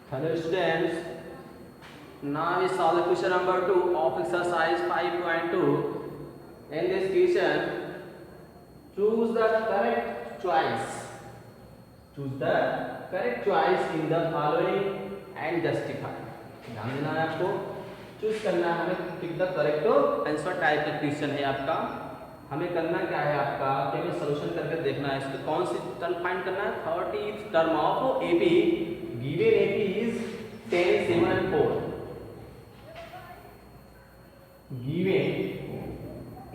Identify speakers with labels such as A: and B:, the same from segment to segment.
A: Hello students, now we solve the question number 2 of exercise 5.2. In this question, choose the correct choice. Choose the correct choice in the following and justify. ध्यान देना है आपको, choose करना है हमें pick the correct answer type का question है आपका। हमें करना क्या है आपका कि हमें सोल्यूशन करके देखना है इसको कौन सी टर्म फाइंड करना है। 30th term of AP, given AP is 10, 7 and 4. Given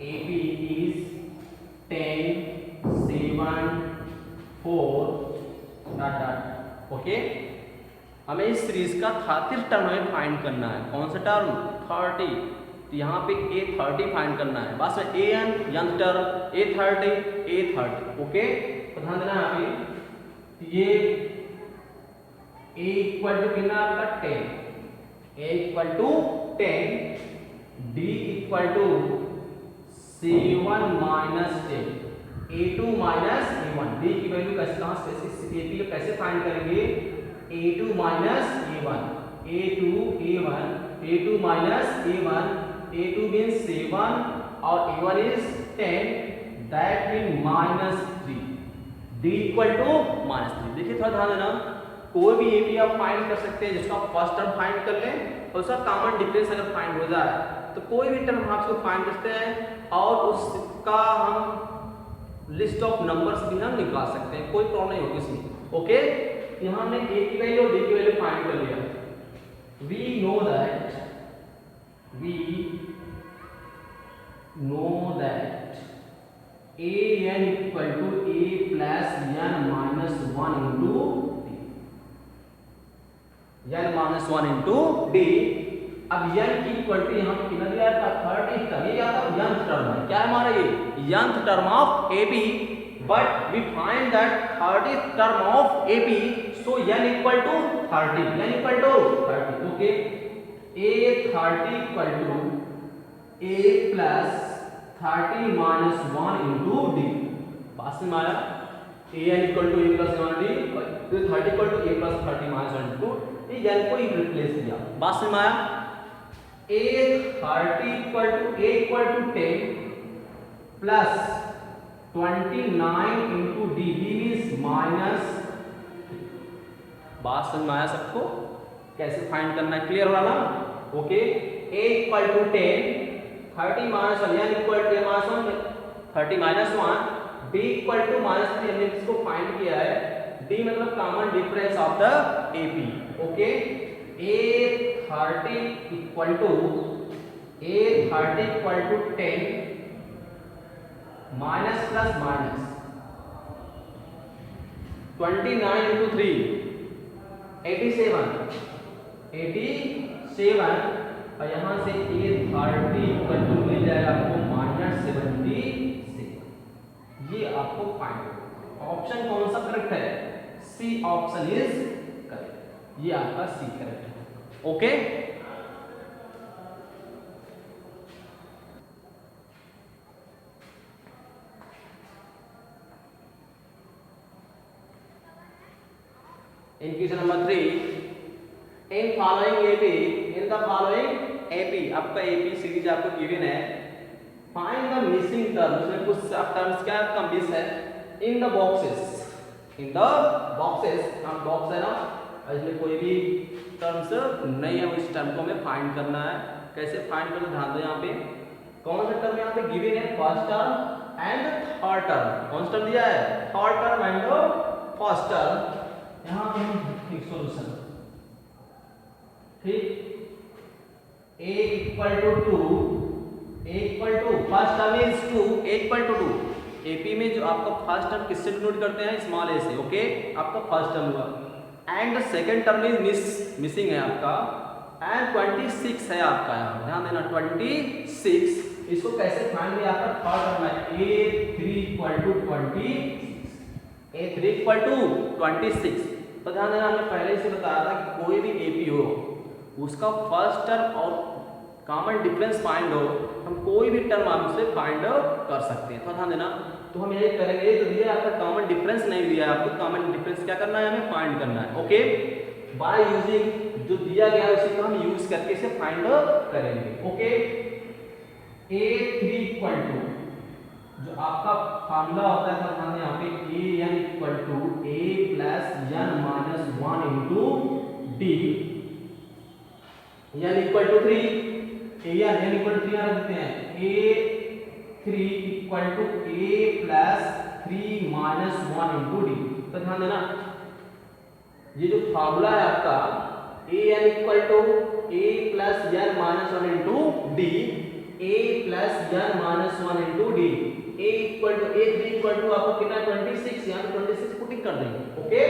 A: AP is 10, 7, 4 dot. Okay, हमें इस सीरीज का 30th टर्म हमें फाइंड करना है। कौन सा टर्म? 30। तो यहाँ पे A30 फाइंड करना है। बस में an टर्म A30। ओके, तो ध्यान देना है अभी ये A इक्वल टू कितना आपका 10, A equal to 10, D equal to 7 minus 10, A2 minus A1। D की वैल्यू कैसे AP को कैसे फाइंड करेंगे? A2 minus A1, A2 minus A1, A2 means 7 और A1 is 10, that mean minus 3, D equal to minus 3। देखिए थोड़ा ध्यान देना, कोई भी एपी आप फाइंड कर सकते हैं जिसका फर्स्ट टर्म फाइंड कर लें और उसका कॉमन डिफरेंस अगर फाइंड हो जाए तो कोई भी टर्म हम उसको फाइंड करते हैं और उसका हम लिस्ट ऑफ नंबर्स भी हम निकाल सकते हैं, कोई प्रॉब्लम नहीं होगी इसमें। ओके, यहाँ हमने ए की वैल्यू और डी की वैल्यू फाइंड कर लिया। We know that A N equal to A plus N minus 1 into n minus 1 into D. अब n की इक्वल टू यहाँ पे कितना दिया था? 30 तक। ये आता है nth टर्म है, क्या है हमारा ये nth term of AP, but we find that 30th term of AP, so n equal to 30, n equal to 30। Okay, A30 equal to A plus 30 minus 1 into डी। पास में आया an equal to a plus 1 डी, तो 30 equal to a plus 30 minus 1 into ये n को ही replace किया। बात में आया A30 equal to 10 plus 29 into D, D means minus. बात समझ में आया सबको कैसे फाइंड करना है? क्लियर हो रहा ना? Okay, A equal to 10, 30 minus 1, n equal to minus 1, 30 minus 1, d equal to minus 3। हमने इसको फाइंड किया है, d मतलब common difference of the AP। Okay, A30 equal to 10 minus plus minus 29 into 3 87 और यहाँ से A30 इक्वल टू मिल जाएगा आपको माइनस 76। ये आपको फाइंड। ऑप्शन कौन सा करेक्ट है? C option is correct. ये आपका सी करेक्ट है। Okay, in question number 3, in the following AP, आपका एपी सीरीज आपको गिवन है। फाइंड द मिसिंग टर्म, उसमें कुछ टर्म्स क्या आपका मिस है। इन द बॉक्सेस आप बॉक्स है ना, इसमें कोई भी टर्म्स नहीं है, उस टर्म को हमें फाइंड करना है। कैसे फाइंड करना, ध्यान दो। यहाँ पे कौन सा टर्म यहाँ पे गिवन है? First term and third term. कौन सा टर्म दिया है? Third term and first term. यहाँ पे हम एक सॉल्यूशन, ठीक, a equal to 2, a equal to first term is 2, a equal to 2। AP में जो आपका फर्स्ट टर्म किससे डिनोट करते हैं? स्मॉल a से। ओके, आपका फर्स्ट टर्म हुआ and second term is missing है आपका, एंड 26 है आपका। यहाँ ध्यान देना 26। इसको कैसे फाइंड किया? आपका थर्ड टर्म है A3 equal to 26, A3 equal to 26। तो ध्यान देना, हमने पहले से बताया था कि कोई भी एपी हो उसका फर्स्ट टर्म और कॉमन डिफरेंस फाइंड हो, हम कोई भी टर्म हमसे फाइंड कर सकते हैं। तो ध्यान देना, तो हम ये करेंगे। तो दिया आपका कॉमन डिफरेंस नहीं दिया है, आपको कॉमन डिफरेंस क्या करना है? हमें फाइंड करना है। ओके, बाय यूजिंग जो दिया गया है उसी को हम यूज करके इसे फाइंड करेंगे। ओके, A3 इक्वल टू जो आपका फार्मूला होता है तो यहाँ पे AN equal to A plus N minus 1 into D, N equal to 3, N equal to 3 यहाँ रख देते हैं, A3 equal to A plus 3 minus 1 into D। तो ध्यान देना ये जो फार्मूला है आपका AN equal to A plus N minus 1 into D, A plus N minus 1 into D, A equal to A3 equal to आपको कितना 26, यहाँ पे 26 पुटिंग कर देंगे। Okay,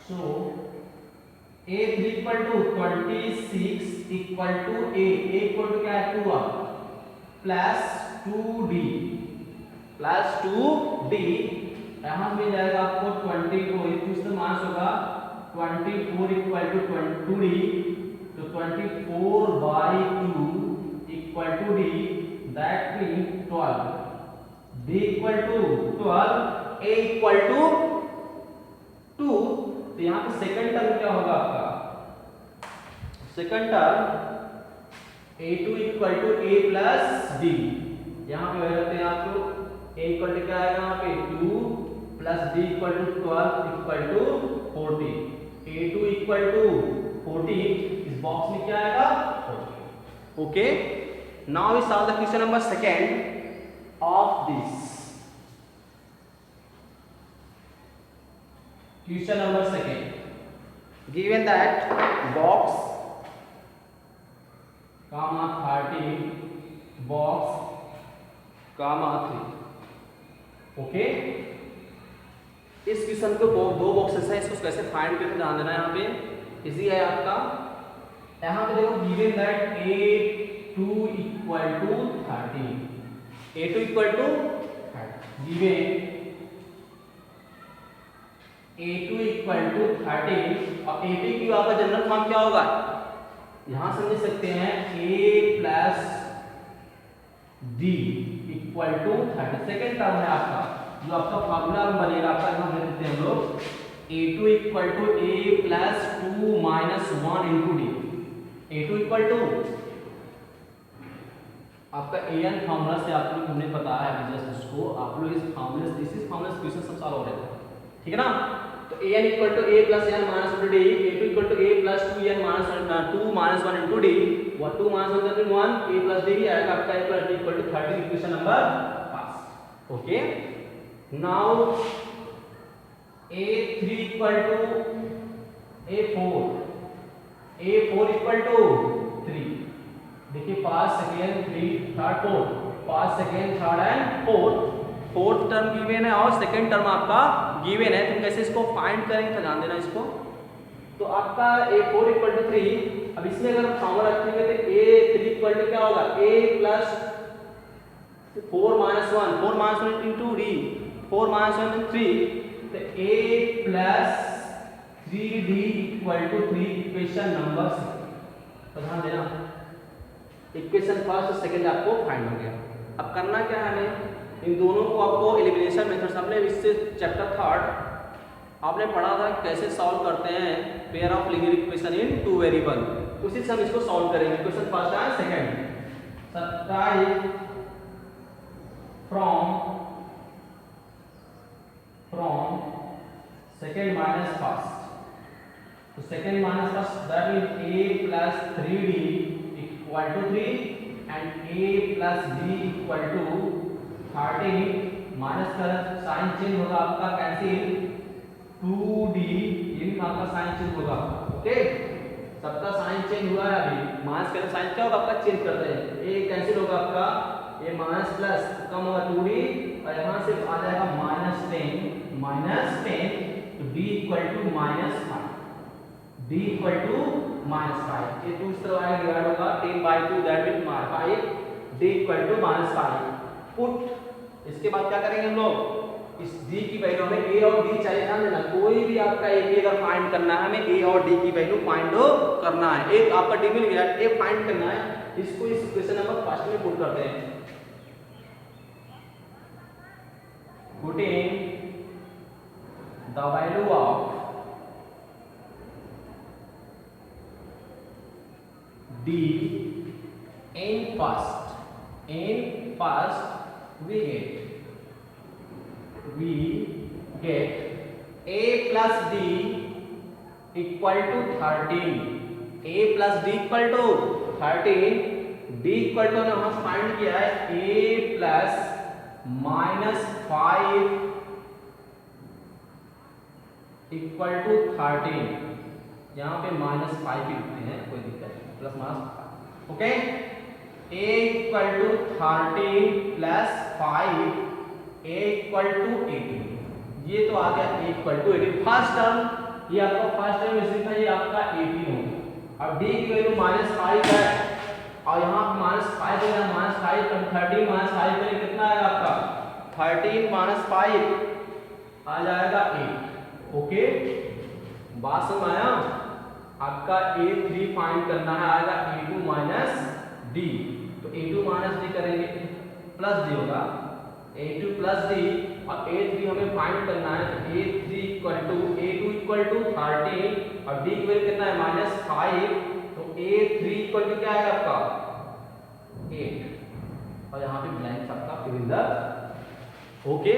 A: so A3 equal to 26 equal to A equal to क्या है 2 plus 2D plus 2D, यहाँ मिल जाएगा आपको 24, कुछ तो मास होगा 24 इक्वल टू 2D, तो 24 by 2 equal to D, that mean 12, D equal to 12, A equal to 2। तो यहाँ पे सेकंड टर्म क्या होगा आपका, second term A2 equal to A plus D, यहाँ पे रहते हैं आप लोग A इक्वल टू क्या आएगा यहाँ पे 2 plus D equal to 12 equal to 40, A2 equal to 40, इस बॉक्स में क्या आएगा 40। Okay, now we solve the question number second of this. Question number second, given that box comma 30 box comma 3। Okay, इस question को दो boxes है, इसको कैसे फाइंड करके ध्यान देना है, यहाँ पे इजी है आपका। यहाँ पे देखो given that A2 equal to 30, A2 equal to 30 given A2 equal to 30, और A2 की आपका जनरल फॉर्म क्या होगा, यहां समझ सकते हैं A plus D equal to 30, second term है आपका, जो आपका फॉर्मूला में बनेगा आपका, यहां लिख देते हैं हम लोग A2 equal to A plus 2 minus 1 into D, A2 equal to आपका AN फॉर्मूला से आप लोग हमने बताया है जस्ट उसको, आप लोग इस फॉर्मूले से इस फॉर्मूले से क्वेश्चन सब सॉल्व हो रहे थे, ठीक है ना। तो AN equal to A plus N minus 1 D, A2 equal to A plus 2N minus 2 minus 1 into D, और 2 माइनस 1 तो 1, A प्लस D आएगा आपका A plus D equal to 30, equation number 5। Okay, now A3 equal to A4, A4 equal to 3, देखिए 5 second 3 third 4, 5 second third and fourth term given है और second term आपका given है, तो कैसे इसको फाइंड करेंगे तो ध्यान देना इसको। तो आपका A4 इक्वल टू 3, अब इसमें अगर फॉर्मूला रखेंगे तो A3 इक्वल टू क्या होगा A plus 4 minus 1, 4 minus 1 into D, 4 minus 1 3, तो A plus 3D equal to 3, equation number 6। तो ध्यान देना इक्वेशन फर्स्ट और सेकंड आपको फाइंड हो गया। अब करना क्या है हमें, इन दोनों को आपको एलिमिनेशन मेथड्स, हमने इससे चैप्टर 3 आपने पढ़ा था कैसे सॉल्व करते हैं pair of linear equation in 2 variable, उसी से हम इसको सॉल्व करेंगे। क्वेश्चन फर्स्ट है second, subtract from second minus first, तो second minus first that mean A plus 3D equal to 3 and A plus D equal to 30, minus का sign change होगा आपका कैंसिल, 2D ये भी आपका साइन चेंज होगा। Okay, सबका साइन चेंज हुआ है, अभी माइनस का साइन क्या होगा आपका चेंज करते हैं, A कैंसिल होगा आपका, ये माइनस प्लस कम होगा 2D, और यहाँ से आ जाएगा माइनस 10, तो D equal to minus 5, D equal to minus 5, ये दूसरी तरफ आएगा डिवाइड होगा 10/2 that mean 5, D equal to minus 5 put. इसके बाद क्या करेंगे हम लोग, इस D की वैल्यू हमें A और D चाहिए, ध्यान देना कोई भी आपका एक अगर फाइंड करना है हमें A और D की वैल्यू फाइंड करना है। एक आपका D मिल गया, A फाइंड करना है, इसको इस इक्वेशन नंबर फर्स्ट में पुट करते हैं, putting the value of D in first we get A plus D equal to 13. A plus D equal to 13. D equal to हमने फाइंड किया है A plus -5 इक्वल टू 13. यहाँ पे -5 लिखते हैं, कोई दिक्कत नहीं, plus -5. Okay, A equal to 13 plus 5, A equal to 18. ये तो आ गया A equal to 18. First term ये आपका फर्स्ट टर्म इसी था, ये आपका 18 होगा. अब D की वैल्यू -5 है और यहाँ -5 है, -5 13 -5 में कितना आएगा आपका 13 -5 आ जाएगा 8. ओके, बात समझ आया. आपका A3 फाइंड करना है, आएगा A2 माइनस D. तो A2 माइनस D करेंगे, प्लस D होगा, A2 प्लस D और A3 हमें फाइंड करना है. तो A3 equal to A2 equal to 13 और D की वैल्यू कितना है -5. तो A3 इक्वल टू क्या आएगा आपका 8 और यहाँ पे ब्लैंक आपका फिल इन द. ओके